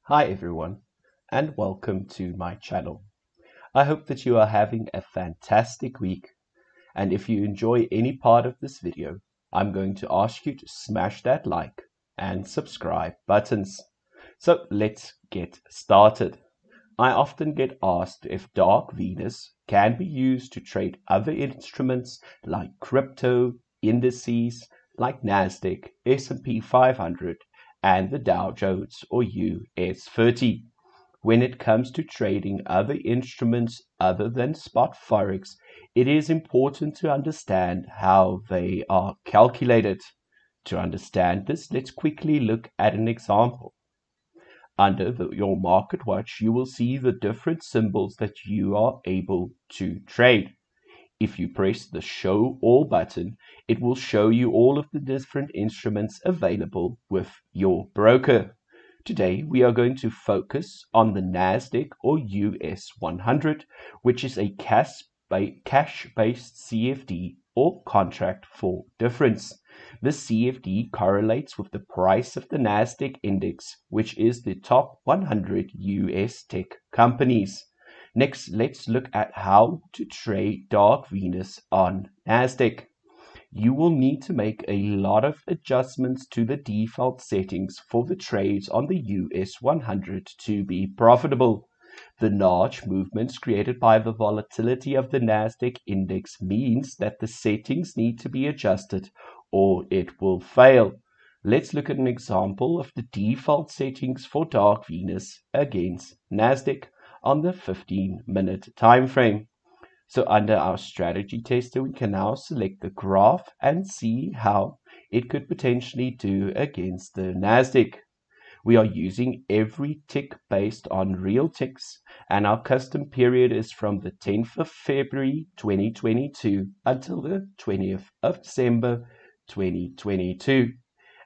Hi everyone, and welcome to my channel. I hope that you are having a fantastic week, and if you enjoy any part of this video, I'm going to ask you to smash that like and subscribe buttons. So let's get started. I often get asked if Dark Venus can be used to trade other instruments like crypto, indices like Nasdaq, S&P 500, and the Dow Jones or US 30. When it comes to trading other instruments other than spot Forex, it is important to understand how they are calculated. To understand this, let's quickly look at an example. Under your market watch, you will see the different symbols that you are able to trade. If you press the Show All button, it will show you all of the different instruments available with your broker. Today, we are going to focus on the Nasdaq or US 100, which is a cash-based CFD or contract for difference. This CFD correlates with the price of the Nasdaq index, which is the top 100 US tech companies. Next, let's look at how to trade Dark Venus on Nasdaq. You will need to make a lot of adjustments to the default settings for the trades on the US 100 to be profitable. The large movements created by the volatility of the Nasdaq index means that the settings need to be adjusted or it will fail. Let's look at an example of the default settings for Dark Venus against Nasdaq on the 15-minute time frame. So under our strategy tester, we can now select the graph and see how it could potentially do against the Nasdaq. We are using every tick based on real ticks, and our custom period is from the 10th of February 2022 until the 20th of December 2022.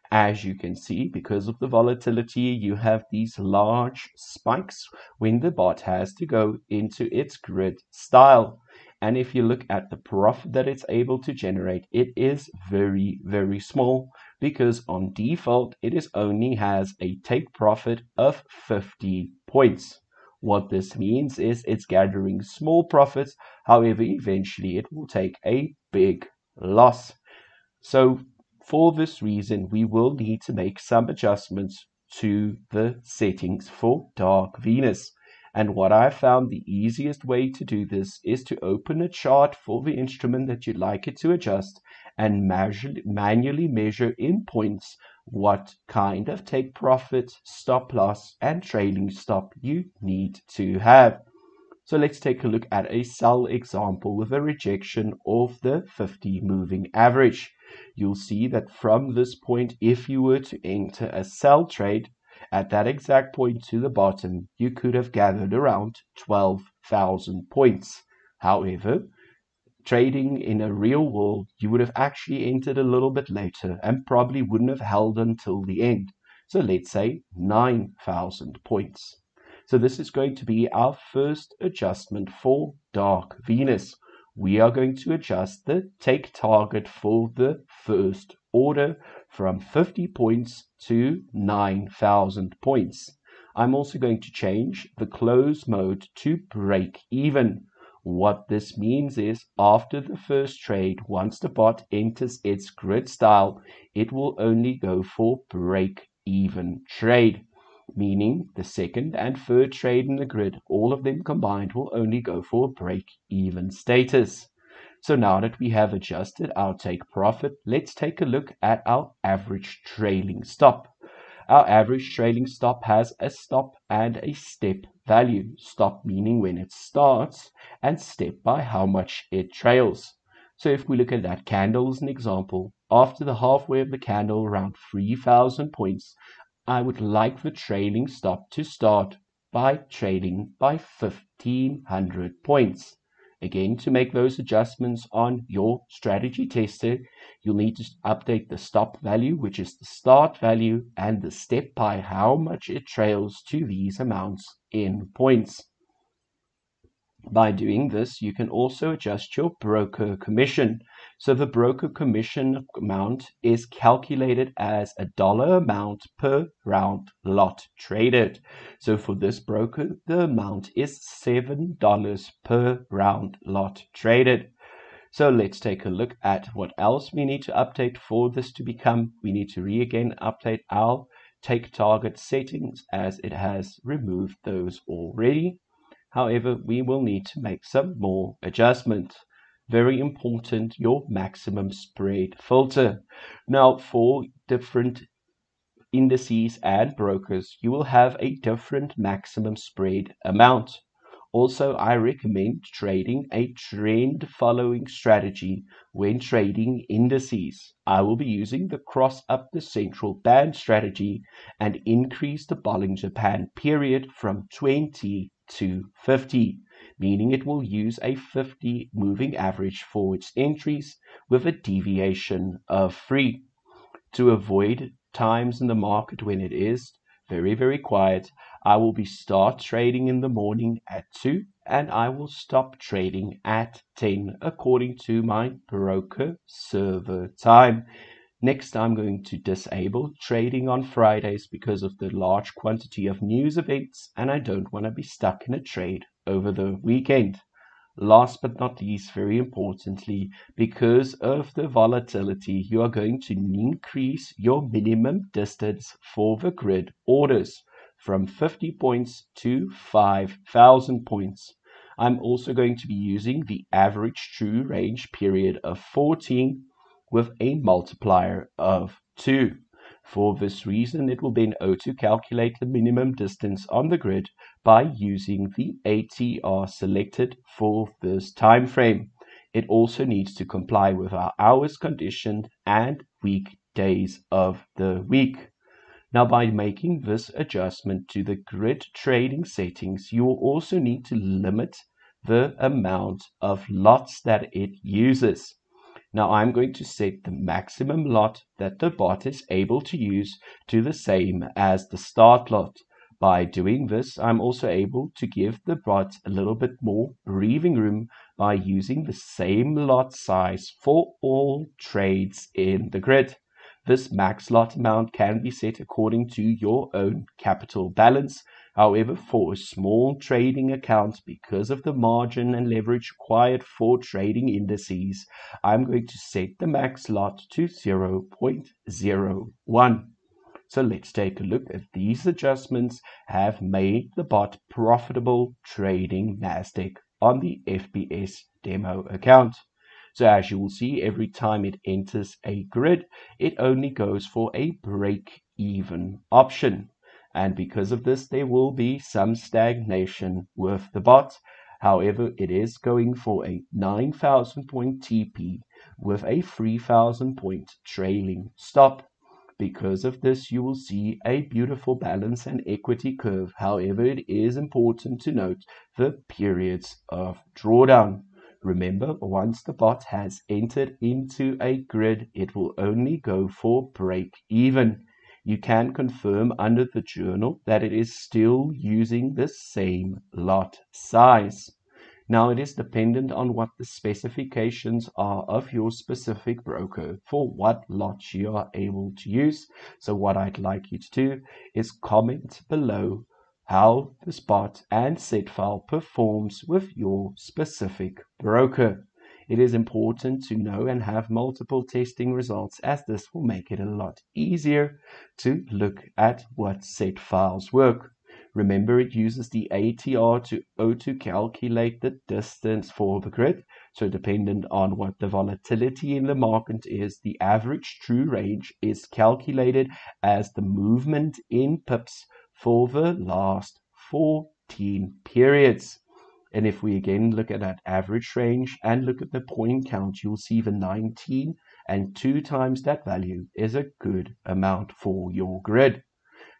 As you can see, because of the volatility, you have these large spikes when the bot has to go into its grid style. And if you look at the profit that it's able to generate, it is very, very small because on default, it only has a take profit of 50 points. What this means is it's gathering small profits. However, eventually it will take a big loss. So for this reason, we will need to make some adjustments to the settings for Dark Venus. And what I found the easiest way to do this is to open a chart for the instrument that you'd like it to adjust and manually measure in points what kind of take profit, stop loss, and trailing stop you need to have. So let's take a look at a sell example with a rejection of the 50 moving average. You'll see that from this point, if you were to enter a sell trade, at that exact point to the bottom, you could have gathered around 12,000 points. However, trading in a real world, you would have actually entered a little bit later and probably wouldn't have held until the end. So let's say 9,000 points. So this is going to be our first adjustment for Dark Venus. We are going to adjust the take target for the first order from 50 points to 9,000 points. I'm also going to change the close mode to break even. What this means is after the first trade, once the bot enters its grid style, it will only go for break even trade, meaning the second and third trade in the grid, all of them combined, will only go for break-even status. So now that we have adjusted our take profit, let's take a look at our average trailing stop. Our average trailing stop has a stop and a step value. Stop meaning when it starts, and step by how much it trails. So if we look at that candle as an example, after the halfway of the candle, around 3,000 points, I would like the trailing stop to start by trading by 1,500 points. Again, to make those adjustments on your strategy tester, you'll need to update the stop value, which is the start value, and the step by how much it trails to these amounts in points. By doing this, you can also adjust your broker commission. So the broker commission amount is calculated as a dollar amount per round lot traded. So for this broker, the amount is $7 per round lot traded. So let's take a look at what else we need to update for this to become. We need to again update our take target settings as it has removed those already. However, we will need to make some more adjustments. Very important, your maximum spread filter. Now, for different indices and brokers, you will have a different maximum spread amount. Also, I recommend trading a trend following strategy when trading indices. I will be using the cross up the central band strategy and increase the Bollinger Band period from 20 to 50, meaning it will use a 50 moving average for its entries with a deviation of 3. To avoid times in the market when it is very quiet, I will start trading in the morning at 2 and I will stop trading at 10 according to my broker server time. Next, I'm going to disable trading on Fridays because of the large quantity of news events and I don't want to be stuck in a trade over the weekend. Last but not least, very importantly, because of the volatility, you are going to increase your minimum distance for the grid orders from 50 points to 5,000 points. I'm also going to be using the average true range period of 14 with a multiplier of 2. For this reason, it will then auto-calculate the minimum distance on the grid by using the ATR selected for this time frame. It also needs to comply with our hours condition and weekdays of the week. Now, by making this adjustment to the grid trading settings, you will also need to limit the amount of lots that it uses. Now I'm going to set the maximum lot that the bot is able to use to the same as the start lot. By doing this, I'm also able to give the bot a little bit more breathing room by using the same lot size for all trades in the grid. This max lot amount can be set according to your own capital balance. However, for a small trading account, because of the margin and leverage required for trading indices, I'm going to set the max lot to 0.01. So let's take a look at these adjustments have made the bot profitable trading Nasdaq on the FBS demo account. So as you will see, every time it enters a grid, it only goes for a break-even option. And because of this, there will be some stagnation with the bot. However, it is going for a 9,000 point TP with a 3,000 point trailing stop. Because of this, you will see a beautiful balance and equity curve. However, it is important to note the periods of drawdown. Remember, once the bot has entered into a grid, it will only go for break even. You can confirm under the journal that it is still using the same lot size. Now, it is dependent on what the specifications are of your specific broker for what lots you are able to use. So what I'd like you to do is comment below how the spot and set file performs with your specific broker. It is important to know and have multiple testing results, as this will make it a lot easier to look at what set files work. Remember, it uses the ATR to auto-calculate the distance for the grid. So dependent on what the volatility in the market is, the average true range is calculated as the movement in pips for the last 14 periods. And if we again look at that average range and look at the point count, you'll see the 19 and 2 times that value is a good amount for your grid.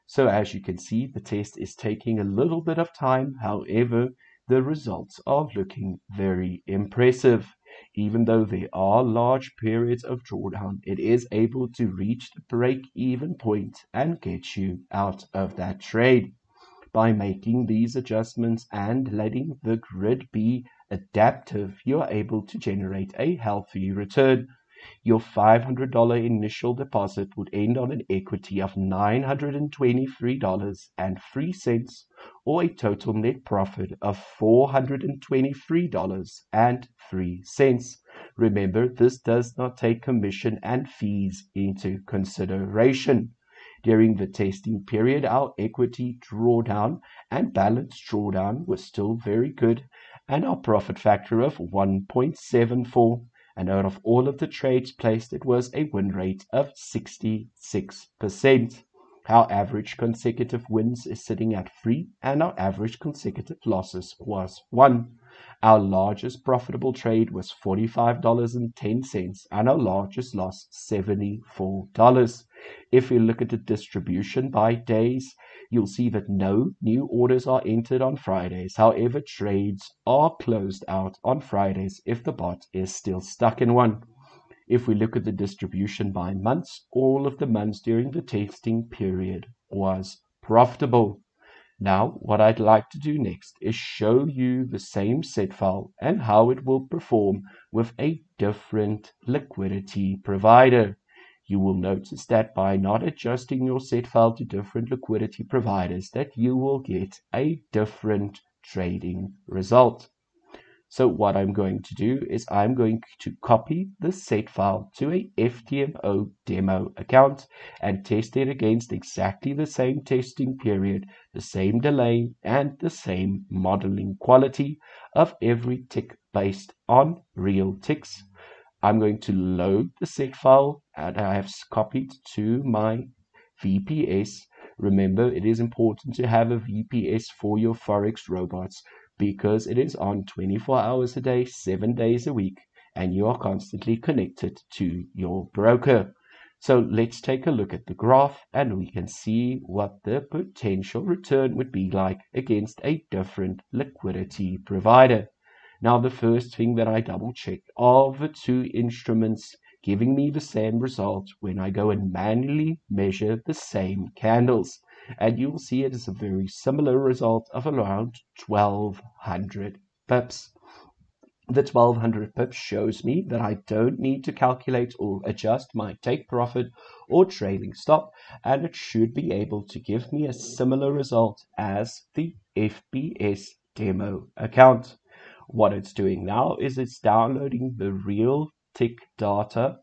So as you can see, the test is taking a little bit of time. However, the results are looking very impressive. Even though there are large periods of drawdown, it is able to reach the break-even point and get you out of that trade. By making these adjustments and letting the grid be adaptive, you are able to generate a healthy return. Your $500 initial deposit would end on an equity of $923.03, or a total net profit of $423.03. Remember, this does not take commission and fees into consideration. During the testing period, our equity drawdown and balance drawdown was still very good, and our profit factor of 1.74. And out of all of the trades placed, it was a win rate of 66%. Our average consecutive wins is sitting at 3, and our average consecutive losses was 1. Our largest profitable trade was $45.10, and our largest loss $74. If we look at the distribution by days, you'll see that no new orders are entered on Fridays. However, trades are closed out on Fridays if the bot is still stuck in one. If we look at the distribution by months, all of the months during the testing period was profitable. Now, what I'd like to do next is show you the same set file and how it will perform with a different liquidity provider. You will notice that by not adjusting your set file to different liquidity providers, that you will get a different trading result. So what I'm going to do is I'm going to copy the set file to a FTMO demo account and test it against exactly the same testing period, the same delay, and the same modeling quality of every tick based on real ticks. I'm going to load the set file and I have copied to my VPS. Remember, it is important to have a VPS for your Forex robots, because it is on 24 hours a day, 7 days a week, and you are constantly connected to your broker. So let's take a look at the graph and we can see what the potential return would be like against a different liquidity provider. Now, the first thing that I double check are the two instruments giving me the same result when I go and manually measure the same candles. And you'll see it is a very similar result of around 1200 pips. The 1200 pips shows me that I don't need to calculate or adjust my take profit or trailing stop, and it should be able to give me a similar result as the FBS demo account. What it's doing now is it's downloading the real tick data,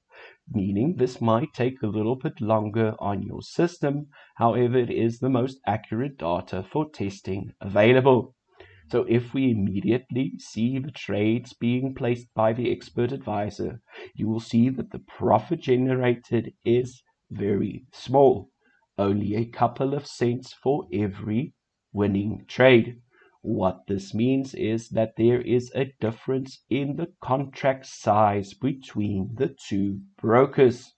meaning this might take a little bit longer on your system. However, it is the most accurate data for testing available. So if we immediately see the trades being placed by the expert advisor, you will see that the profit generated is very small, only a couple of cents for every winning trade. What this means is that there is a difference in the contract size between the two brokers.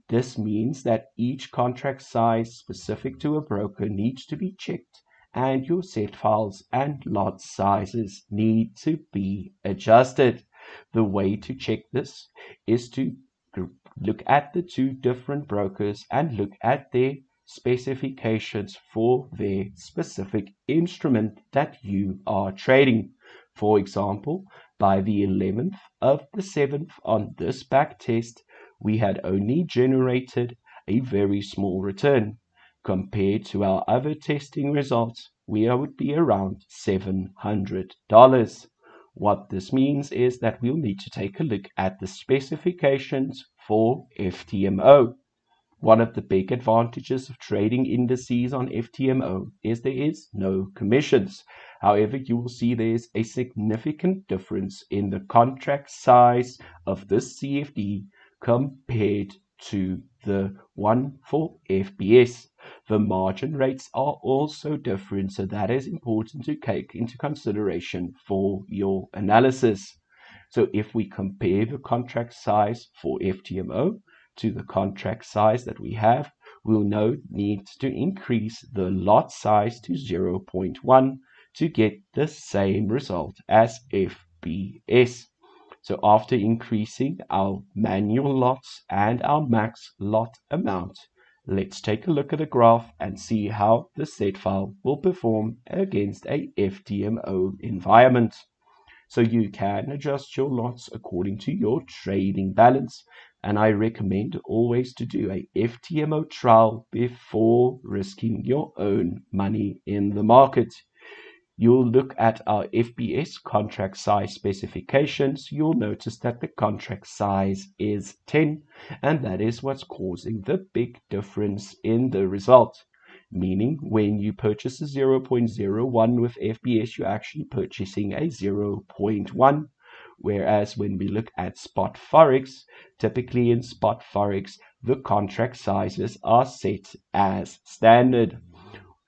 This means that each contract size specific to a broker needs to be checked, and your set files and lot sizes need to be adjusted. The way to check this is to look at the two different brokers and look at their specifications for their specific instrument that you are trading. For example, by the 11th of the 7th on this back test, we had only generated a very small return. Compared to our other testing results, we would be around $700. What this means is that we'll need to take a look at the specifications for FTMO. One of the big advantages of trading indices on FTMO is there is no commissions. However, you will see there's a significant difference in the contract size of this CFD compared to the one for FBS. The margin rates are also different, so that is important to take into consideration for your analysis. So if we compare the contract size for FTMO to the contract size that we have, we'll now need to increase the lot size to 0.1 to get the same result as FBS. So after increasing our manual lots and our max lot amount, let's take a look at the graph and see how the set file will perform against a FTMO environment. So you can adjust your lots according to your trading balance. And I recommend always to do a FTMO trial before risking your own money in the market. You'll look at our FBS contract size specifications. You'll notice that the contract size is 10, and that is what's causing the big difference in the result. Meaning when you purchase a 0.01 with FBS, you're actually purchasing a 0.1. Whereas when we look at spot Forex, typically in spot Forex, the contract sizes are set as standard.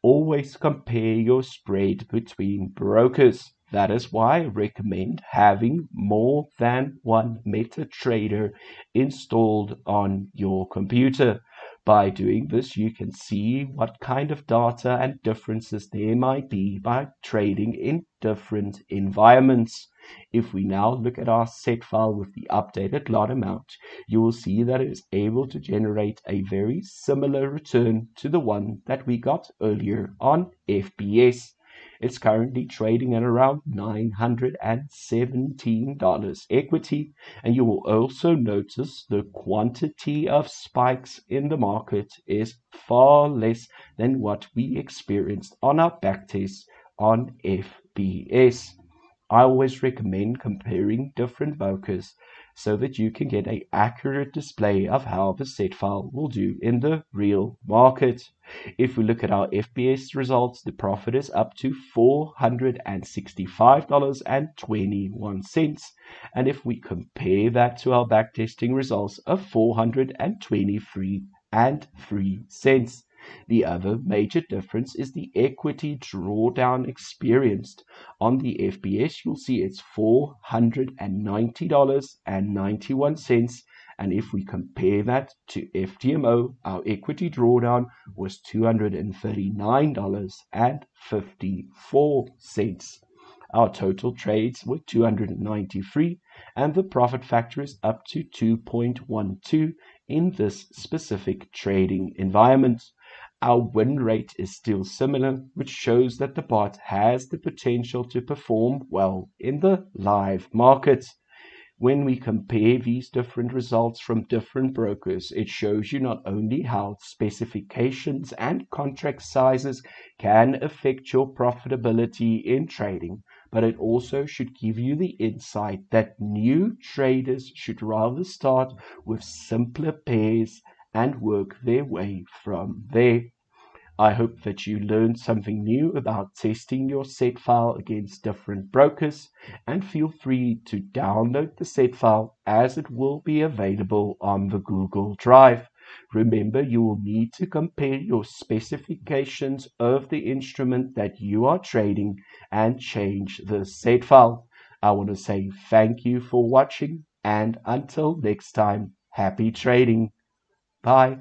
Always compare your spread between brokers. That is why I recommend having more than one Metatrader installed on your computer. By doing this, you can see what kind of data and differences there might be by trading in different environments. If we now look at our set file with the updated lot amount, you will see that it is able to generate a very similar return to the one that we got earlier on FBS. It's currently trading at around $917 equity, and you will also notice the quantity of spikes in the market is far less than what we experienced on our backtest on FBS. I always recommend comparing different brokers so that you can get an accurate display of how the set file will do in the real market. If we look at our FBS results, the profit is up to $465.21. And if we compare that to our backtesting results of $423.03, the other major difference is the equity drawdown experienced. On the FBS, you'll see it's $490.91. And if we compare that to FTMO, our equity drawdown was $239.54. Our total trades were 293, and the profit factor is up to 2.12 in this specific trading environment. Our win rate is still similar, which shows that the bot has the potential to perform well in the live market. When we compare these different results from different brokers, it shows you not only how specifications and contract sizes can affect your profitability in trading, but it also should give you the insight that new traders should rather start with simpler pairs and work their way from there. I hope that you learned something new about testing your set file against different brokers, and feel free to download the set file as it will be available on the Google Drive. Remember, you will need to compare your specifications of the instrument that you are trading and change the set file. I want to say thank you for watching, and until next time, happy trading. Bye.